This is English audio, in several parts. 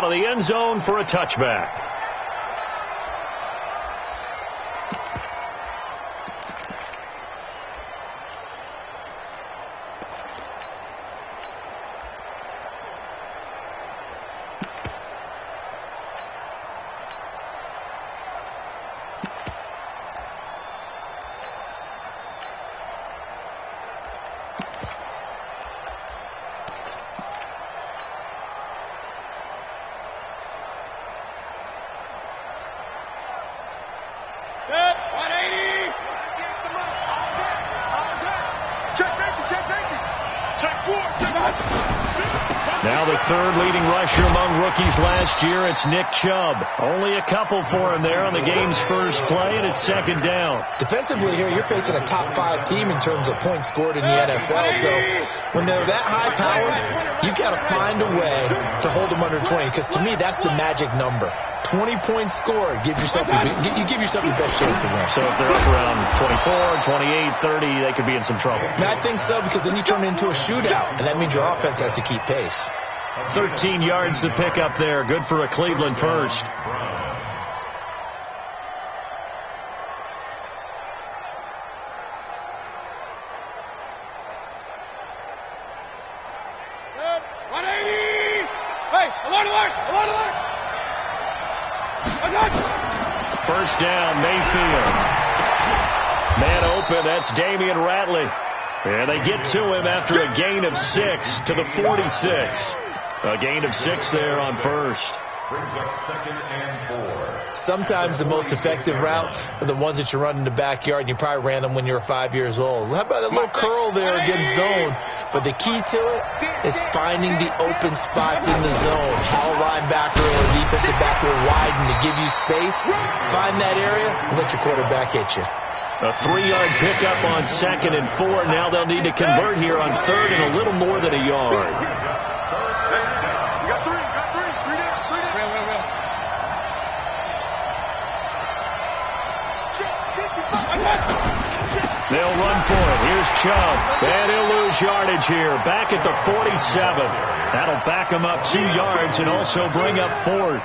out of the end zone for a touchback. Now the third leading rusher among rookies last year, it's Nick Chubb. Only a couple for him there on the game's first play, and it's second down. Defensively here, you're facing a top-5 team in terms of points scored in the NFL. So when they're that high-powered, you've got to find a way to hold them under 20, because to me, that's the magic number. 20 points scored, you give yourself your best chance to win. So if they're up around 24, 28, 30, they could be in some trouble. And I think so, because then you turn it into a shootout, and that means your offense has to keep pace. 13 yards to pick up there. Good for a Cleveland first. First down, Mayfield. Man open, that's Damian Ratley. And they get to him after a gain of 6 to the 46. A gain of 6 there on first. Brings up 2nd and 4. Sometimes the most effective routes are the ones that you run in the backyard, and you probably ran them when you were 5 years old. How about that little curl there against zone? But the key to it is finding the open spots in the zone. How a linebacker or a defensive back will widen to give you space. Find that area and let your quarterback hit you. A 3-yard pickup on 2nd and 4. Now they'll need to convert here on 3rd and a little more than a yard. They'll run for it. Here's Chubb. And he'll lose yardage here. Back at the 47. That'll back him up 2 yards and also bring up 4th.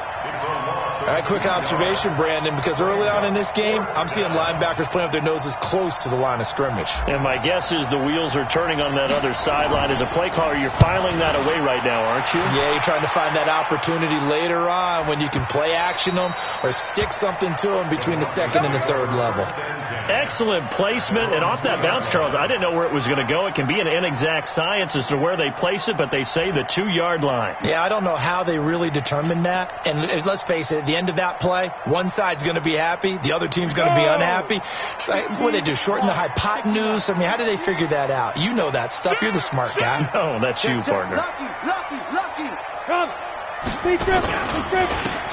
All right, quick observation, Brandon, because early on in this game, I'm seeing linebackers playing with their noses close to the line of scrimmage. And my guess is the wheels are turning on that other sideline. As a play caller, you're filing that away right now, aren't you? Yeah, you're trying to find that opportunity later on when you can play action them or stick something to them between the 2nd and the 3rd level. Excellent placement. And off that bounce, Charles, I didn't know where it was going to go. It can be an inexact science as to where they place it, but they say the 2-yard line. Yeah, I don't know how they really determined that. And let's face it, at the end of that play, one side's going to be happy, the other team's going to be unhappy. What do they do, shorten the hypotenuse? I mean, how do they figure that out? You know that stuff. You're the smart guy. No, that's you, partner. Lucky. Come. Speak up.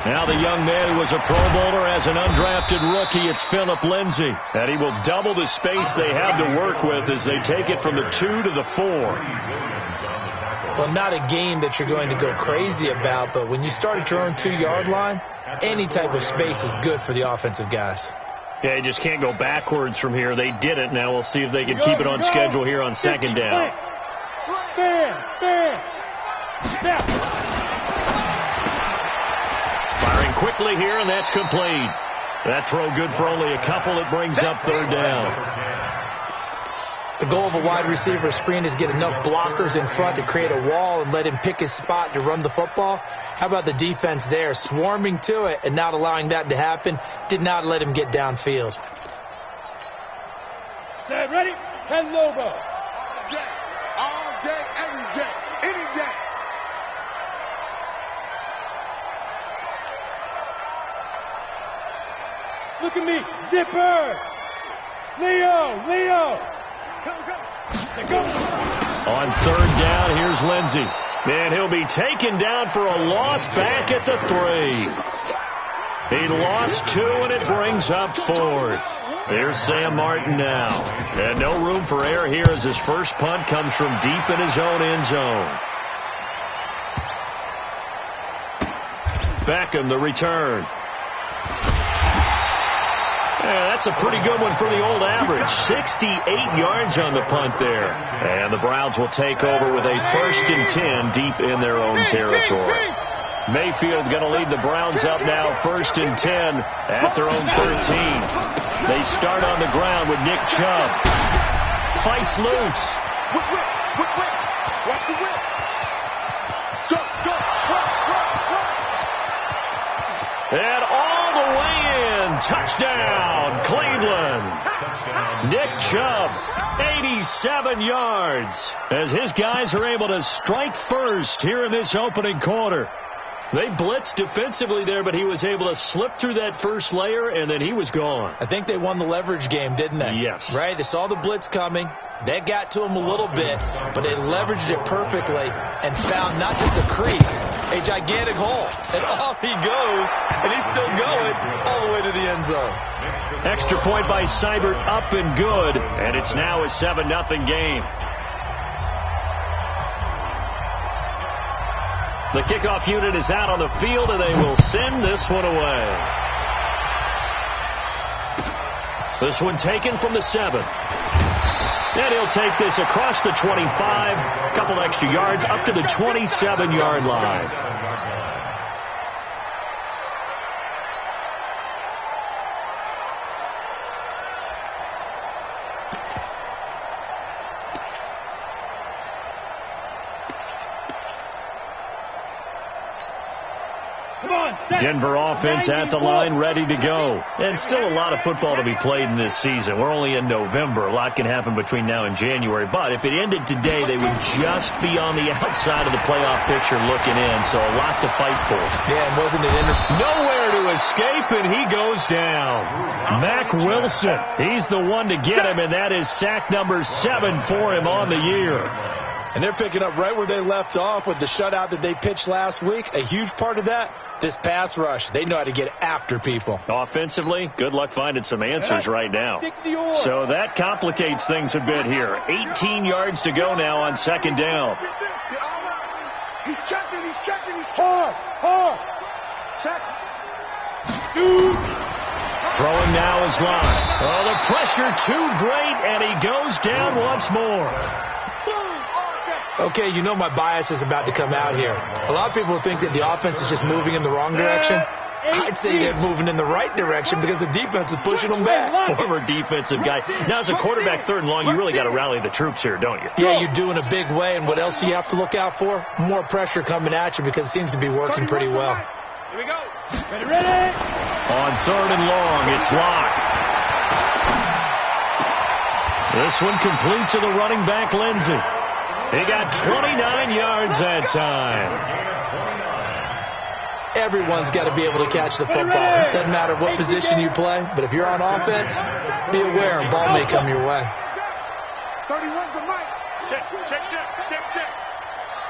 Now the young man who was a Pro Bowler as an undrafted rookie, it's Phillip Lindsay. And he will double the space they have to work with as they take it from the 2 to the 4. Well, not a game that you're going to go crazy about, but when you start at your own 2-yard line, any type of space is good for the offensive guys. Yeah, you just can't go backwards from here. They did it. Now we'll see if they can keep it on schedule here on 2nd down. Firing quickly here, and that's complete. That throw good for only a couple. It brings up 3rd down. The goal of a wide receiver screen is get enough blockers in front to create a wall and let him pick his spot to run the football. How about the defense there, swarming to it and not allowing that to happen? Did not let him get downfield. Set, ready? 10 Lobo. All day, every day, any day. Look at me. Zipper. Leo. Go. On 3rd down, here's Lindsay. And he'll be taken down for a loss back at the 3. He lost 2, and it brings up 4th. There's Sam Martin now. And no room for error here as his first punt comes from deep in his own end zone. Beckham, the return. Yeah, that's a pretty good one for the old average. 68 yards on the punt there. And the Browns will take over with a 1st and 10 deep in their own territory. Mayfield going to lead the Browns up now 1st and 10 at their own 13. They start on the ground with Nick Chubb. Fights loose. Watch the whip. Go. And all the way in. Touchdown, Cleveland. Nick Chubb, 87 yards. As his guys are able to strike first here in this opening quarter. They blitzed defensively there, but he was able to slip through that first layer, and then he was gone. I think they won the leverage game, didn't they? Yes. Right? They saw the blitz coming. That got to him a little bit, but they leveraged it perfectly and found not just a crease, a gigantic hole. And off he goes, and he's still going all the way to the end zone. Extra point by Seibert, up and good, and it's now a 7-0 game. The kickoff unit is out on the field, and they will send this one away. This one taken from the 7. And he'll take this across the 25, a couple extra yards, up to the 27-yard line. Denver offense at the line, ready to go. And still a lot of football to be played in this season. We're only in November. A lot can happen between now and January. But if it ended today, they would just be on the outside of the playoff picture looking in. So a lot to fight for. Yeah, and wasn't it nowhere to escape, and he goes down. Mack Wilson, he's the one to get him, and that is sack number 7 for him on the year. And they're picking up right where they left off with the shutout that they pitched last week. A huge part of that, this pass rush. They know how to get after people. Offensively, good luck finding some answers right now. So that complicates things a bit here. 18 yards to go now on 2nd down. He's checking. Hard. Check. Throwing now is Locke. Oh, the pressure too great, and he goes down once more. Okay, you know my bias is about to come out here. A lot of people think that the offense is just moving in the wrong direction. I'd say they're moving in the right direction because the defense is pushing them back. Former defensive guy. Now, as a quarterback 3rd and long, you really got to rally the troops here, don't you? Yeah, you do in a big way. And what else do you have to look out for? More pressure coming at you because it seems to be working pretty well. Here we go. Ready. On 3rd and long, it's Locke. This one complete to the running back, Lindsey. He got 29 yards that time. Everyone's got to be able to catch the football. It doesn't matter what position you play, but if you're on offense, be aware a ball may come your way. 31's the Mike. Check.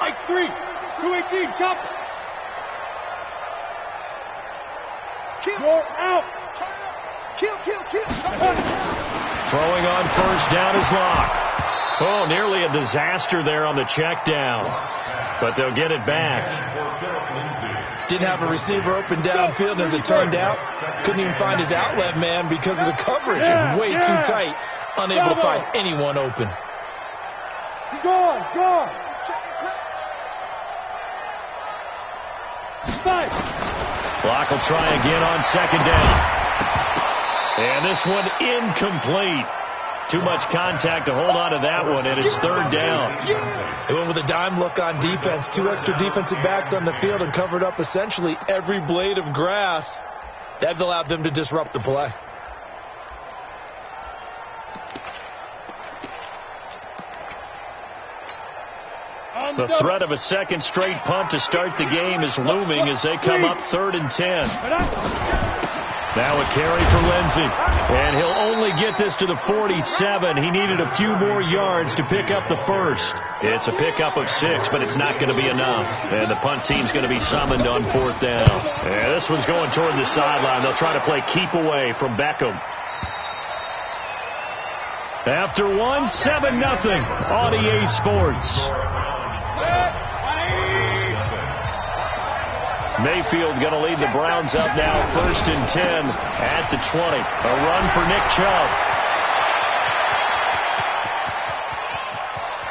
Mike 3, 218, chop. You're out. Kill. Throwing on 1st down is Locke. Oh, nearly a disaster there on the check down. But they'll get it back. Didn't have a receiver open downfield, and as it turned out, couldn't even find his outlet man because of the coverage. It was way too tight. Unable to find anyone open. Gone. Locke will try again on 2nd down. And this one incomplete. Too much contact to hold on to that one, and it's 3rd down. They went with a dime look on defense. 2 extra defensive backs on the field and covered up essentially every blade of grass. That allowed them to disrupt the play. The threat of a second straight punt to start the game is looming as they come up 3rd and 10. Now a carry for Lindsey. And he'll only get this to the 47. He needed a few more yards to pick up the first. It's a pickup of 6, but it's not going to be enough. And the punt team's going to be summoned on 4th down. And this one's going toward the sideline. They'll try to play keep away from Beckham. After 7-0 on EA Sports. Mayfield going to lead the Browns up now 1st and 10 at the 20. A run for Nick Chubb.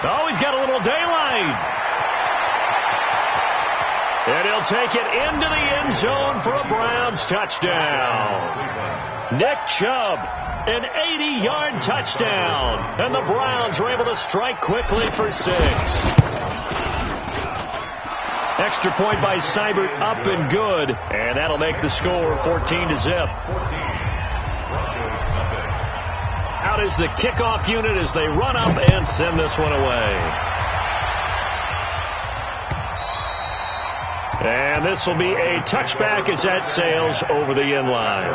Oh, he's got a little daylight. And He'll take it into the end zone for a Browns touchdown. Nick Chubb, an 80-yard touchdown. And the Browns are able to strike quickly for 6. Extra point by Seibert, up and good. And that'll make the score 14-0. Out is the kickoff unit as they run up and send this one away. And this will be a touchback as that sails over the end line.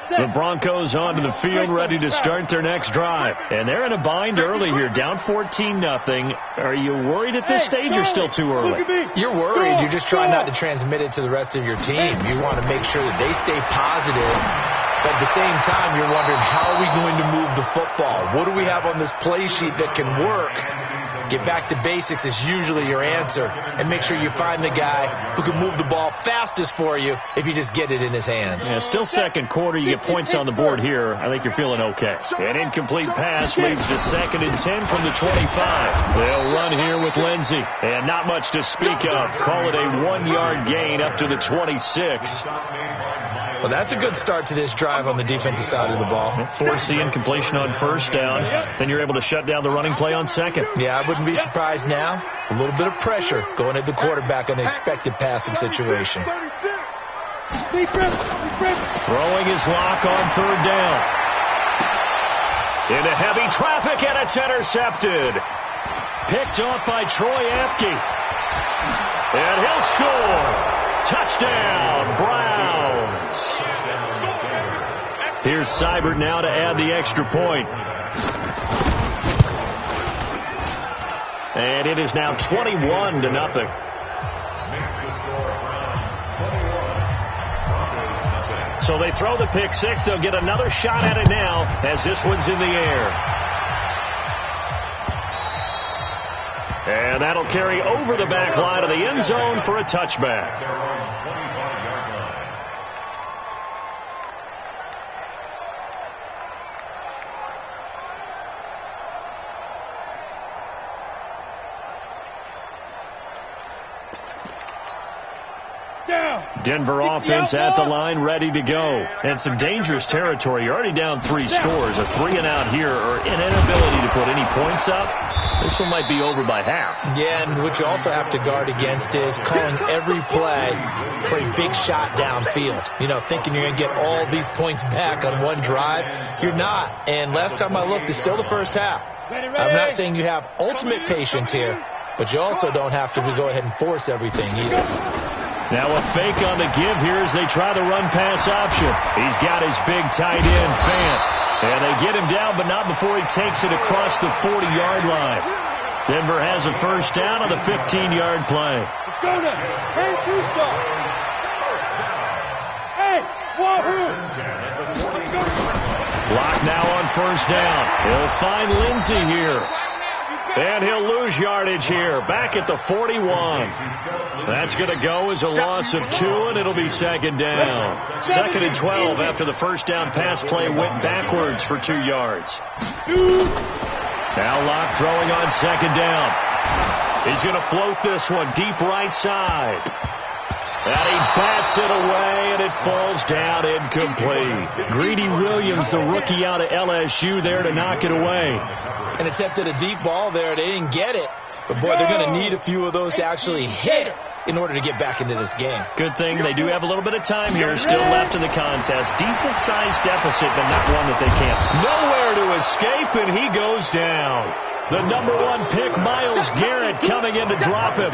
The Broncos onto the field, ready to start their next drive. And they're in a bind early here, down 14-0. Are you worried at this stage or still too early? You're worried. You're just trying not to transmit it to the rest of your team. You want to make sure that they stay positive. But at the same time, you're wondering, how are we going to move the football? What do we have on this play sheet that can work? Get back to basics is usually your answer. And make sure you find the guy who can move the ball fastest for you if you just get it in his hands. Yeah, still second quarter. You get points on the board here. I think you're feeling okay. An incomplete pass leads to 2nd and 10 from the 25. They'll run here with Lindsey. And not much to speak of. Call it a 1-yard gain up to the 26. Well, that's a good start to this drive on the defensive side of the ball. Force the incompletion on first down. Then you're able to shut down the running play on second. Yeah, I wouldn't be surprised now. A little bit of pressure going at the quarterback on the expected passing situation. Throwing his lock on 3rd down. Into heavy traffic, and it's intercepted. Picked off by Troy Apke. And he'll score. Touchdown, Browns. Here's Seibert now to add the extra point. And it is now 21-0. So they throw the pick 6. They'll get another shot at it now as this one's in the air. And that'll carry over the back line of the end zone for a touchback. Denver offense at the line, ready to go. And some dangerous territory. You're already down 3 scores. A 3-and-out here, or an inability to put any points up. This one might be over by half. Yeah, and what you also have to guard against is calling every play for a big shot downfield. You know, thinking you're going to get all these points back on one drive. You're not. And last time I looked, it's still the first half. I'm not saying you have ultimate patience here, but you also don't have to go ahead and force everything either. Now a fake on the give here as they try the run-pass option. He's got his big tight end, Fant. And they get him down, but not before he takes it across the 40-yard line. Denver has a first down on the 15-yard play. Let's go now. Hey, Hey, wahoo! Block now on first down. He'll find Lindsey here. And he'll lose yardage here. Back at the 41. That's going to go as a loss of 2, and it'll be 2nd down. 2nd and 12 after the first down pass play went backwards for 2 yards. Now Locke throwing on 2nd down. He's going to float this one deep right side. And he bats it away, and it falls down incomplete. Greedy Williams, the rookie out of LSU, there to knock it away. And attempted a deep ball there. They didn't get it. But, boy, they're going to need a few of those to actually hit in order to get back into this game. Good thing they do have a little bit of time here still left in the contest. Decent-sized deficit, but not one that they can't. Nowhere to escape, and he goes down. The #1 pick, Myles Garrett, coming in to drop him.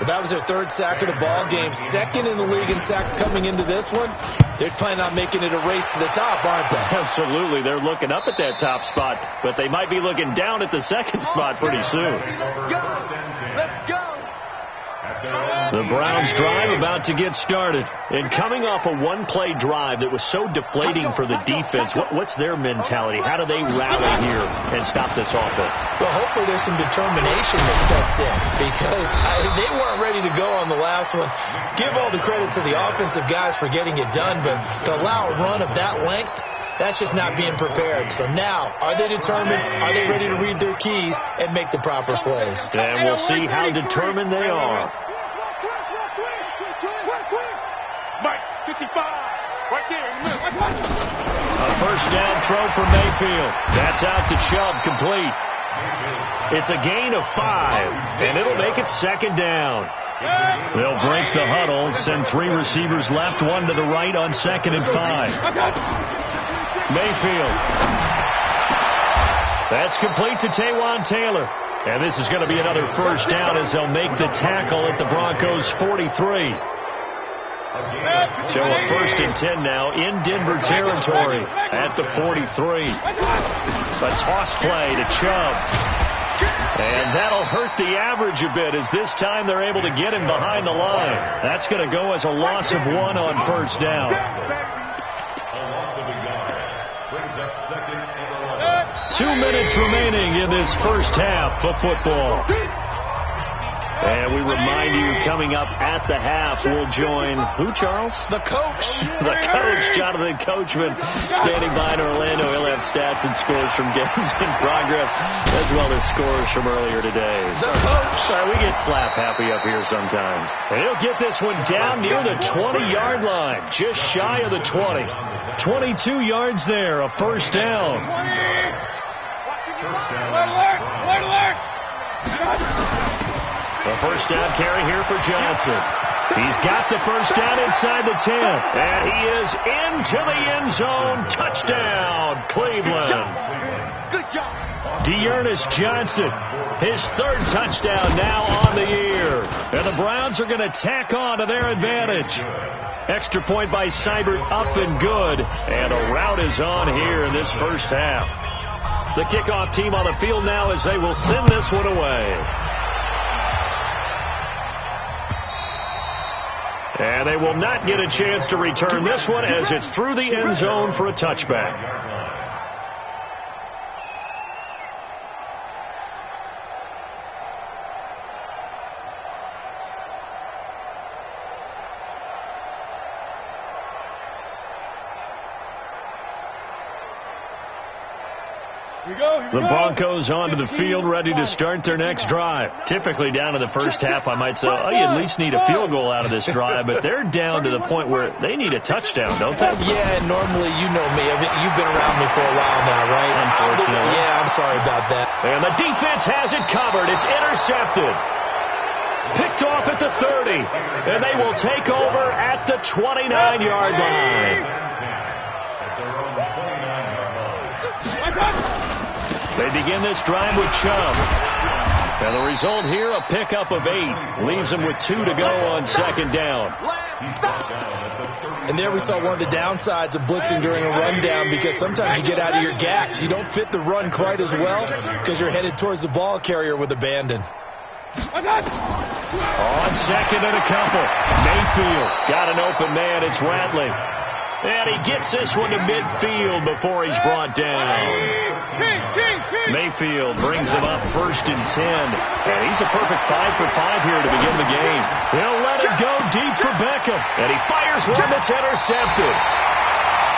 But that was their 3rd sack of the ball game. 2nd in the league in sacks coming into this one. They're planning on making it a race to the top, aren't they? Absolutely. They're looking up at that top spot, but they might be looking down at the 2nd spot pretty soon. Let's go. The Browns drive about to get started. And coming off a one-play drive that was so deflating for the defense, what's their mentality? How do they rally here and stop this offense? Well, hopefully there's some determination that sets in because they weren't ready to go on the last one. Give all the credit to the offensive guys for getting it done, but to allow a run of that length, that's just not being prepared. So now, are they determined? Are they ready to read their keys and make the proper plays? And we'll see how determined they are. Mike, 55, right there in the middle. A first down throw for Mayfield. That's out to Chubb, complete. It's a gain of 5, and it'll make it second down. They'll break the huddle, send 3 receivers left, 1 to the right on 2nd and 5. Mayfield. That's complete to Taywan Taylor. And this is going to be another first down as they'll make the tackle at the Broncos' 43. So a 1st and 10 now in Denver territory at the 43. A toss play to Chubb. And that'll hurt the average a bit as this time they're able to get him behind the line. That's going to go as a loss of 1 on first down. 2 minutes remaining in this first half of football. And we remind you, coming up at the half, we'll join who, Charles? The coach. The coach, Jonathan Coachman, standing by in Orlando. He'll have stats and scores from games in progress, as well as scores from earlier today. The coach. Sorry, we get slap happy up here sometimes. And he'll get this one down near the 20-yard line, just shy of the 20. 22 yards there, a first down. The first down carry here for Johnson. He's got the first down inside the 10. And he is into the end zone. Touchdown, Cleveland. Good job. Dearness Johnson, his 3rd touchdown now on the year. And the Browns are going to tack on to their advantage. Extra point by Seibert, up and good. And a rout is on here in this first half. The kickoff team on the field now as they will send this one away. And they will not get a chance to return this one as it's through the end zone for a touchback. The Broncos onto the field, ready to start their next drive. Typically down to the first half, I might say, oh, you at least need a field goal out of this drive, but they're down to the point where they need a touchdown, don't they? Yeah, normally, you know me. I mean, you've been around me for a while now, right? Unfortunately. Yeah, I'm sorry about that. And the defense has it covered. It's intercepted. Picked off at the 30, and they will take over at the 29-yard line. They begin this drive with Chubb. And the result here, a pickup of 8. Leaves them with 2 to go on 2nd down. And there we saw one of the downsides of blitzing during a rundown because sometimes you get out of your gaps. You don't fit the run quite as well because you're headed towards the ball carrier with abandon. On 2nd and a couple. Mayfield got an open man. It's Rattling. And he gets this one to midfield before he's brought down. Mayfield brings him up 1st and 10. And he's a perfect 5 for 5 here to begin the game. He'll let it go deep for Beckham. And he fires one that's intercepted.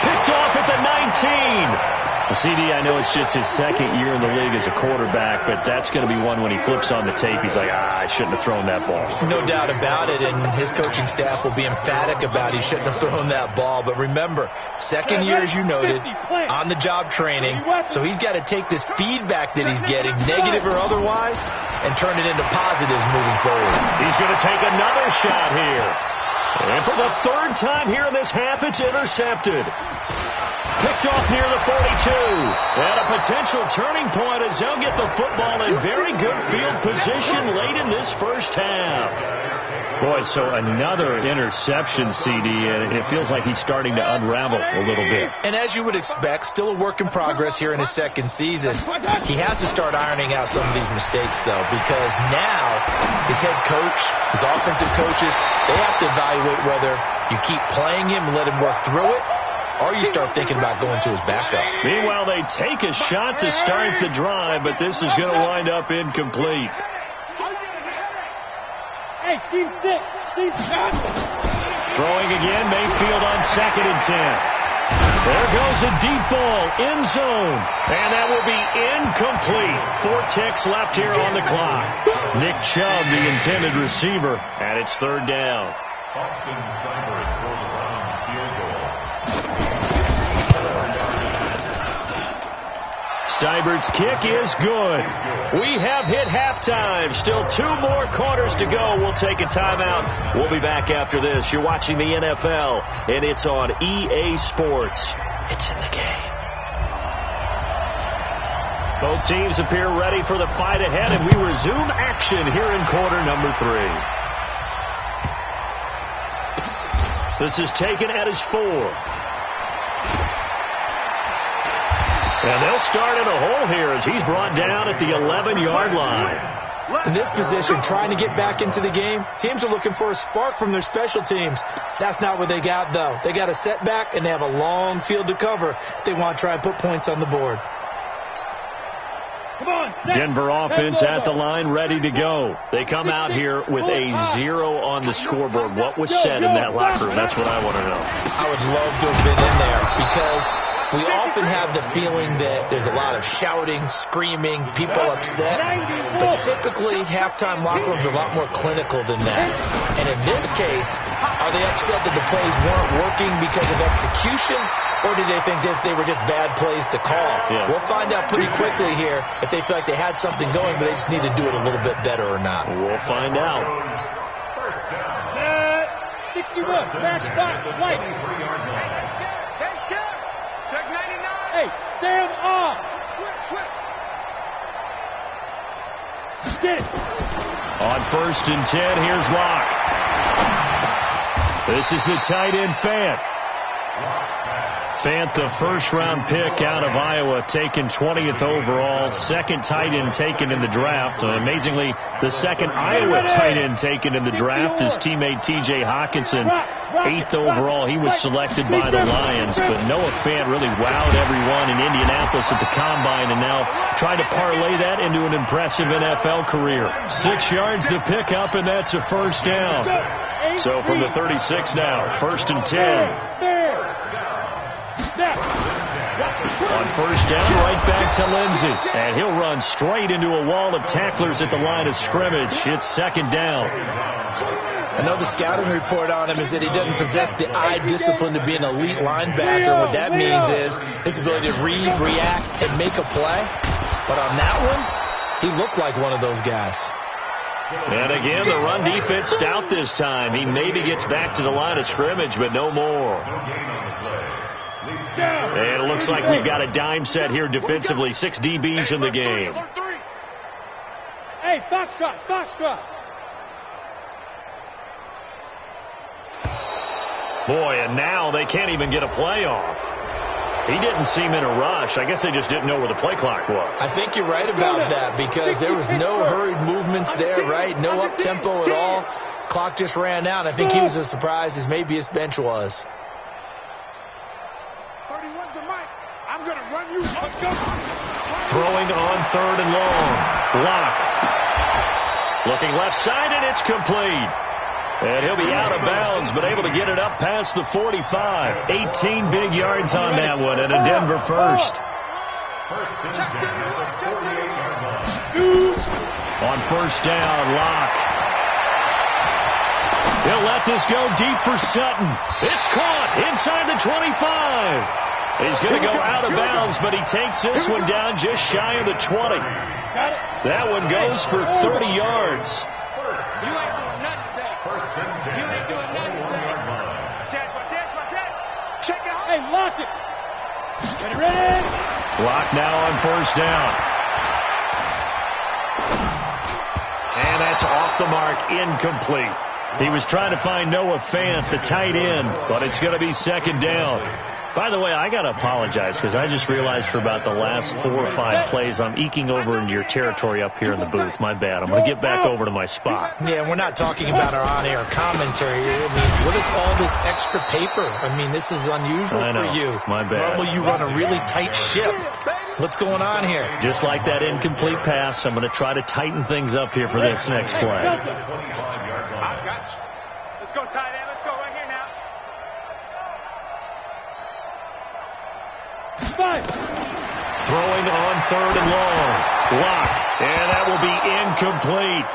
Picked off at the 19. CD, I know it's just his 2nd year in the league as a quarterback, but that's going to be one when he flips on the tape. He's like, I shouldn't have thrown that ball. No doubt about it, and his coaching staff will be emphatic about he shouldn't have thrown that ball. But remember, 2nd year, as you noted, on-the-job training, so he's got to take this feedback that he's getting, negative or otherwise, and turn it into positives moving forward. He's going to take another shot here. And for the 3rd time here in this half, it's intercepted. Picked off near the 42. And a potential turning point as they'll get the football in very good field position late in this first half. Boy, so another interception, CD, and it feels like he's starting to unravel a little bit. And as you would expect, still a work in progress here in his second season. He has to start ironing out some of these mistakes, though, because now his head coach, his offensive coaches, they have to evaluate whether you keep playing him and let him work through it, or you start thinking about going to his backup. Meanwhile, they take a shot to start the drive, but this is going to wind up incomplete. Hey, Steve 6. Steve shot. Throwing again, Mayfield on 2nd and 10. There goes a deep ball, end zone. And that will be incomplete. 4 ticks left here on the clock. Nick Chubb, the intended receiver, and it's 3rd down. Austin Seibert for the Browns field goal. Seibert's kick is good. We have hit halftime. Still 2 more quarters to go. We'll take a timeout. We'll be back after this. You're watching the NFL, and it's on EA Sports. It's in the game. Both teams appear ready for the fight ahead, and we resume action here in quarter number 3. This is taken at his 4. And they'll start in a hole here as he's brought down at the 11-yard line. In this position, trying to get back into the game, teams are looking for a spark from their special teams. That's not what they got, though. They got a setback, and they have a long field to cover if they want to try and put points on the board. Come on, Denver offense at the line, ready to go. They come out here with a 0 on the scoreboard. What was said in that locker room? That's what I want to know. I would love to have been in there because we often have the feeling that there's a lot of shouting, screaming, people upset. But typically, halftime locker rooms are a lot more clinical than that. And in this case, are they upset that the plays weren't working because of execution? Or do they think they were just bad plays to call? Yeah. We'll find out pretty quickly here if they feel like they had something going, but they just need to do it a little bit better or not. We'll find out. Set. 61. Match box. White. Check 99. Hey, Sam off. Switch. Get it. On 1st and 10, here's Locke. This is the tight end, Fant. Fant, the first-round pick out of Iowa, taken 20th overall. 2nd tight end taken in the draft. Amazingly, the 2nd Iowa tight end taken in the draft is teammate T.J. Hawkinson. 8th overall, he was selected by the Lions. But Noah Fant really wowed everyone in Indianapolis at the Combine and now trying to parlay that into an impressive NFL career. 6 yards to pick up, and that's a first down. So from the 36 now, 1st and 10. On first down, right back to Lindsey. And he'll run straight into a wall of tacklers at the line of scrimmage. It's 2nd down. I know the scouting report on him is that he doesn't possess the eye discipline to be an elite linebacker. What that means is his ability to read, react, and make a play. But on that one, he looked like one of those guys. And again, the run defense stout this time. He maybe gets back to the line of scrimmage, but no more. And it looks like we've got a dime set here defensively. 6 DBs in the game. Hey, Foxtrot. Boy, and now they can't even get a play off. He didn't seem in a rush. I guess they just didn't know where the play clock was. I think you're right about that because there was no hurried movements there, right? No up-tempo at all. Clock just ran out. I think he was as surprised as maybe his bench was. 31's the mic. I'm going to run you. Throwing on 3rd and long. Locke. Looking left side, and it's complete. And he'll be out of bounds, but able to get it up past the 45. 18 big yards on that one, and a Denver first. On first down, Locke. He'll let this go deep for Sutton. It's caught inside the 25. He's going to go out of bounds, but he takes this one down just shy of the 20. That one goes for 30 yards. You ain't doing nothing today. You ain't doing nothing today. Check out. Hey, lock it. Ready? Locke now on first down. And that's off the mark, incomplete. He was trying to find Noah Fant, the tight end, but it's going to be second down. By the way, I got to apologize because I just realized for about the last 4 or 5 plays I'm eking over into your territory up here in the booth. My bad. I'm going to get back over to my spot. Yeah, we're not talking about our on-air commentary. I mean, what is all this extra paper? I mean, this is unusual for you. My bad. Normally you run a really tight ship. What's going on here? Just like that incomplete pass, I'm going to try to tighten things up here for this next play. I got you. Let's go, tight end. Let's go right here now. Throwing on 3rd and long. Block. And that will be incomplete.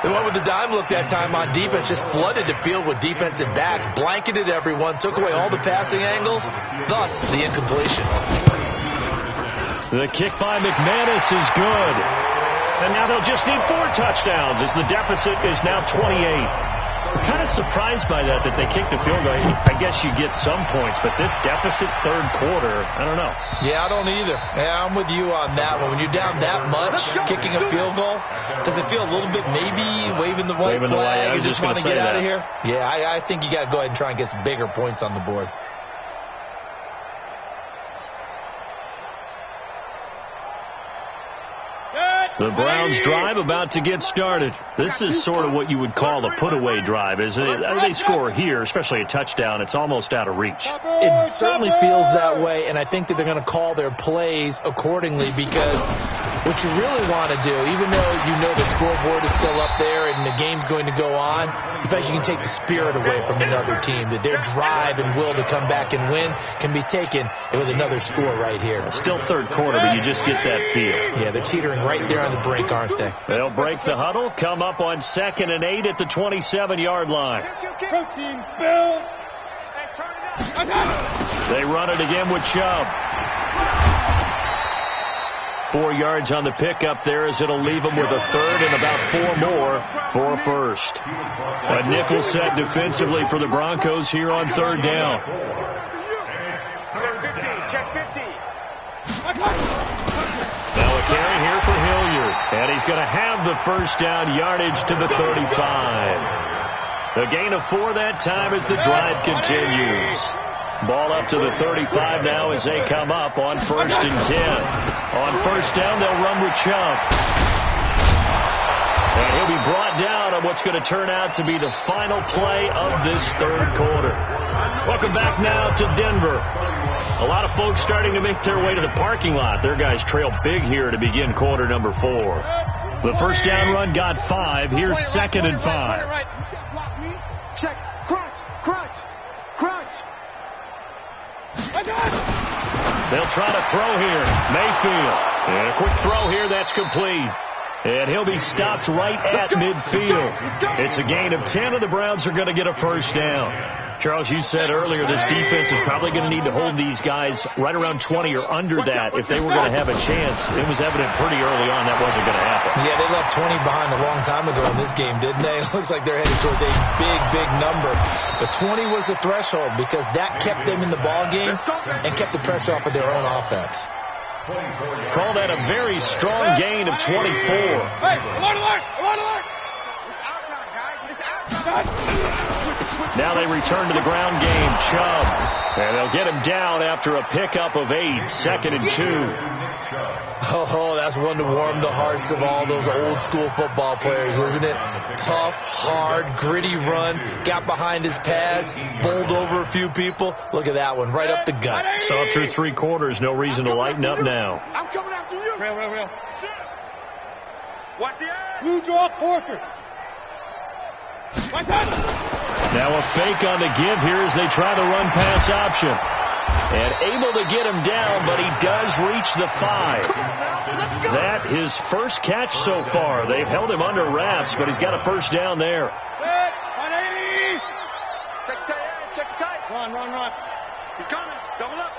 They went with the dime look that time on defense, just flooded the field with defensive backs, blanketed everyone, took away all the passing angles, thus the incompletion. The kick by McManus is good. And now they'll just need 4 touchdowns as the deficit is now 28. I'm kind of surprised by that they kicked the field goal. I guess you get some points, but this deficit 3rd quarter, I don't know. Yeah, I don't either. Yeah, I'm with you on that one. When you're down that much, kicking a field goal, does it feel a little bit maybe waving the white flag? You just want to get out of here? Yeah, I think you got to go ahead and try and get some bigger points on the board. The Browns drive about to get started. This is sort of what you would call a put-away drive. As they score here, especially a touchdown, it's almost out of reach. It certainly feels that way, and I think that they're going to call their plays accordingly because what you really want to do, even though you know the scoreboard is still up there and the game's going to go on, in fact, you can take the spirit away from another team, that their drive and will to come back and win can be taken with another score right here. Still 3rd quarter, but you just get that feel. Yeah, they're teetering right there on the brink, aren't they? They'll break the huddle, come up on 2nd and 8 at the 27-yard line. Protein spill. They run it again with Chubb. 4 yards on the pickup there as it'll leave them with a 3rd and about 4 more for a 1st. A nickel set defensively for the Broncos here on 3rd down. Check 50. Now a carry here for Hilliard. And he's going to have the 1st down yardage to the 35. A gain of 4 that time as the drive continues. Ball up to the 35 now as they come up on 1st and 10. On 1st down, they'll run with Chubb. And he'll be brought down on what's going to turn out to be the final play of this 3rd quarter. Welcome back now to Denver. A lot of folks starting to make their way to the parking lot. Their guys trail big here to begin quarter number 4. The 1st down run got 5. Here's 2nd and 5. Check. Crunch. They'll try to throw here. Mayfield. And a quick throw here. That's complete. And he'll be stopped right at midfield. It's a gain of 10, and the Browns are going to get a 1st down. Charles, you said earlier this defense is probably going to need to hold these guys right around 20 or under that if they were going to have a chance. It was evident pretty early on that wasn't going to happen. Yeah, they left 20 behind a long time ago in this game, didn't they? It looks like they're headed towards a big number. But 20 was the threshold because that kept them in the ball game and kept the pressure off of their own offense. Call that a very strong gain of 24. Hey, alert! It's out time, guys. It's out time. Now they return to the ground game. Chubb. And they'll get him down after a pickup of 8. 2nd and 2. Oh, that's one to warm the hearts of all those old school football players, isn't it? Tough, hard, gritty run. Got behind his pads. Bowled over a few people. Look at that one. Right up the gut. So up through 3 quarters. No reason to lighten up now. I'm coming after you. Real. Watch the edge. Blue draw Corkers. Now a fake on the give here as they try the run pass option. And able to get him down, but he does reach the 5. That his first catch so far. They've held him under wraps, but he's got a 1st down there. Check tight. Run. He's coming. Double up.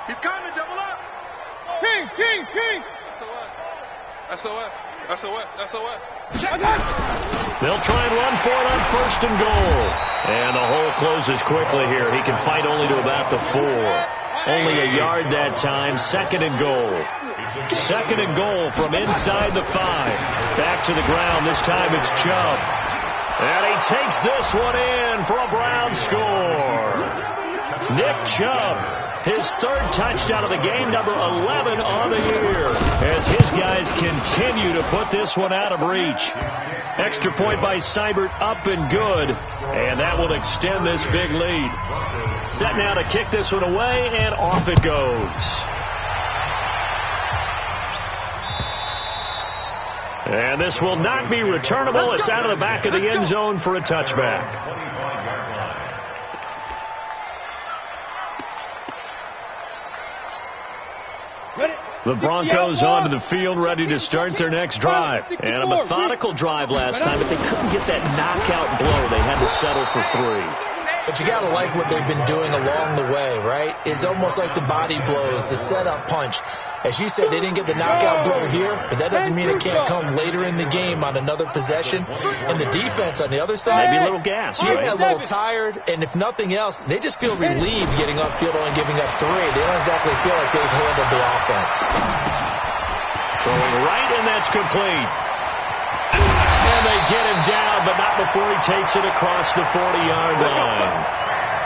He's coming. Double up. King. SOS. They'll try and run for it on 1st and goal. And the hole closes quickly here. He can fight only to about the 4. Only a yard that time. 2nd and goal. 2nd and goal from inside the 5. Back to the ground. This time it's Chubb. And he takes this one in for a Brown score. Nick Chubb, his third touchdown of the game, number 11 on the year, as his guys continue to put this one out of reach. Extra point by Seibert, up and good, and that will extend this big lead. Set now to kick this one away, and off it goes. And this will not be returnable. It's out of the back of the end zone for a touchback. The Broncos onto the field, ready to start their next drive. And a methodical drive last time, but they couldn't get that knockout blow. They had to settle for 3. But you got to like what they've been doing along the way, right? It's almost like the body blows, the setup punch. As you said, they didn't get the knockout blow here, but that doesn't mean it can't come later in the game on another possession. And the defense on the other side, maybe a little gas, yeah, right? a little tired, and if nothing else, they just feel relieved getting upfield and giving up 3. They don't exactly feel like they've handled the offense. Throwing right, and that's complete. And they get him down, but not before he takes it across the 40-yard line.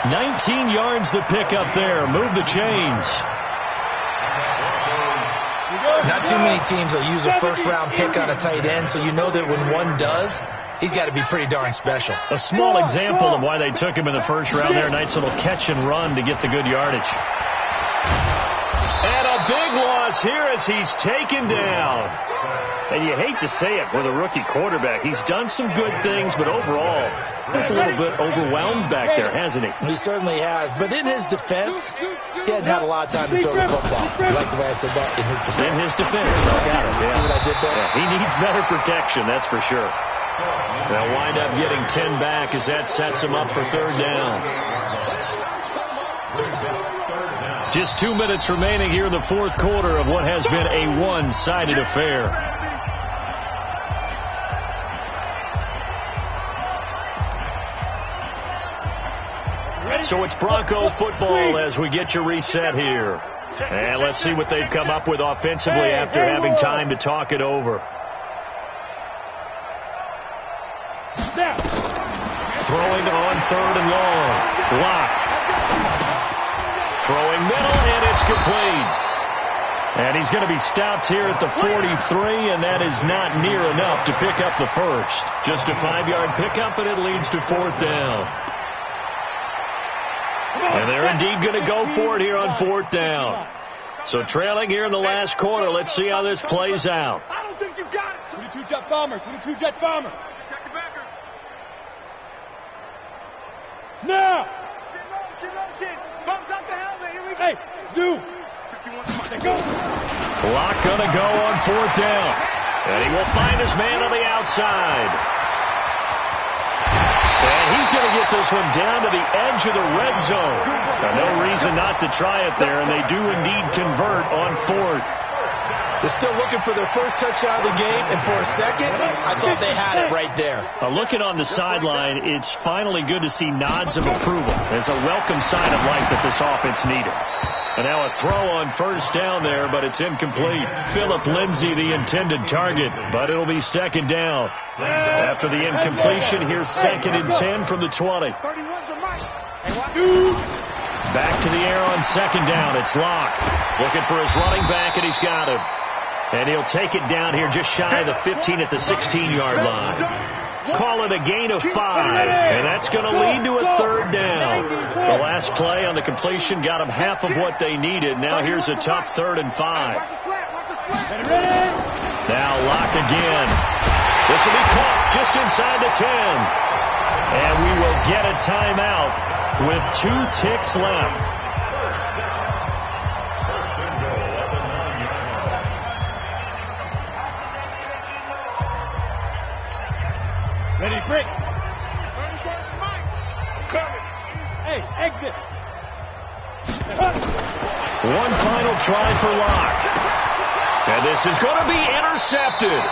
19 yards the pick up there. Move the chains. Not too many teams will use a first-round pick on a tight end, so you know that when one does, he's got to be pretty darn special. A small example of why they took him in the first round there. Nice little catch and run to get the good yardage. And a big loss here as he's taken down. And you hate to say it with a rookie quarterback. He's done some good things, but overall, he's a little bit overwhelmed back there, hasn't he? He certainly has. But in his defense, he hadn't had a lot of time to throw the football. You like the way I said that? In his defense. In his defense. I got it. Yeah. See what I did there? Yeah, he needs better protection, that's for sure. They'll wind up getting 10 back as that sets him up for third down. Just 2 minutes remaining here in the fourth quarter of what has been a one-sided affair. So it's Bronco football as we get your reset here. And let's see what they've come up with offensively after having time to talk it over. Throwing on third and long. Block. Throwing middle, and it's complete. And he's going to be stopped here at the 43, and that is not near enough to pick up the first. Just a 5-yard pickup, and it leads to fourth down. And they're indeed going to go for it here on fourth down. So trailing here in the last quarter. Let's see how this plays out. I don't think you got it. 22 jet bomber. 22 jet bomber. Check the backer. Now. Motion. Bumps out the helmet. Here we go. Hey, zoom. 51. Go. Clock going to go on fourth down. And he will find his man on the outside. And he's going to get this one down to the edge of the red zone. Now, no reason not to try it there, and they do indeed convert on fourth. They're still looking for their first touchdown of the game, and for a second, I thought they had it right there. Looking on the sideline, it's finally good to see nods of approval. It's a welcome sign of life that this offense needed. And now a throw on first down there, but it's incomplete. Philip Lindsay, the intended target, but it'll be second down. After the incompletion, here's second and 10 from the 20. Back to the air on second down. It's Locke. Looking for his running back, and he's got him. And he'll take it down here just shy of the 15 at the 16-yard line. Call it a gain of 5, and that's going to lead to a third down. The last play on the completion got them half of what they needed. Now here's a tough 3rd and 5. Now Locke again. This will be caught just inside the 10. And we will get a timeout with 2 ticks left. Ready, break. Hey, exit. One final try for Locke. And this is going to be intercepted.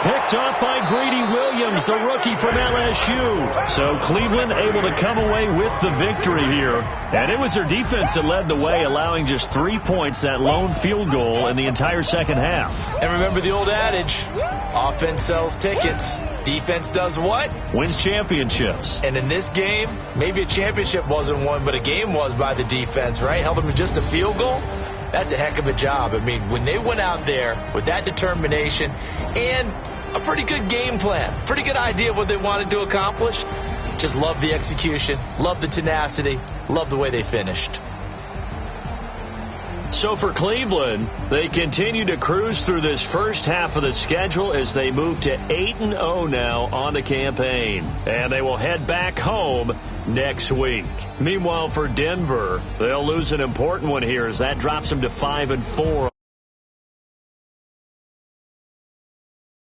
Picked off by Greedy Williams, the rookie from LSU. So Cleveland able to come away with the victory here. And it was their defense that led the way, allowing just 3 points, that lone field goal in the entire second half. And remember the old adage, offense sells tickets. Defense does what? Wins championships. And in this game, maybe a championship wasn't won, but a game was by the defense, right? Held them to just a field goal. That's a heck of a job. I mean, when they went out there with that determination and a pretty good game plan, pretty good idea of what they wanted to accomplish, just love the execution, love the tenacity, love the way they finished. So for Cleveland, they continue to cruise through this first half of the schedule as they move to 8-0 now on the campaign. And they will head back home next week. Meanwhile, for Denver, they'll lose an important one here as that drops them to 5-4.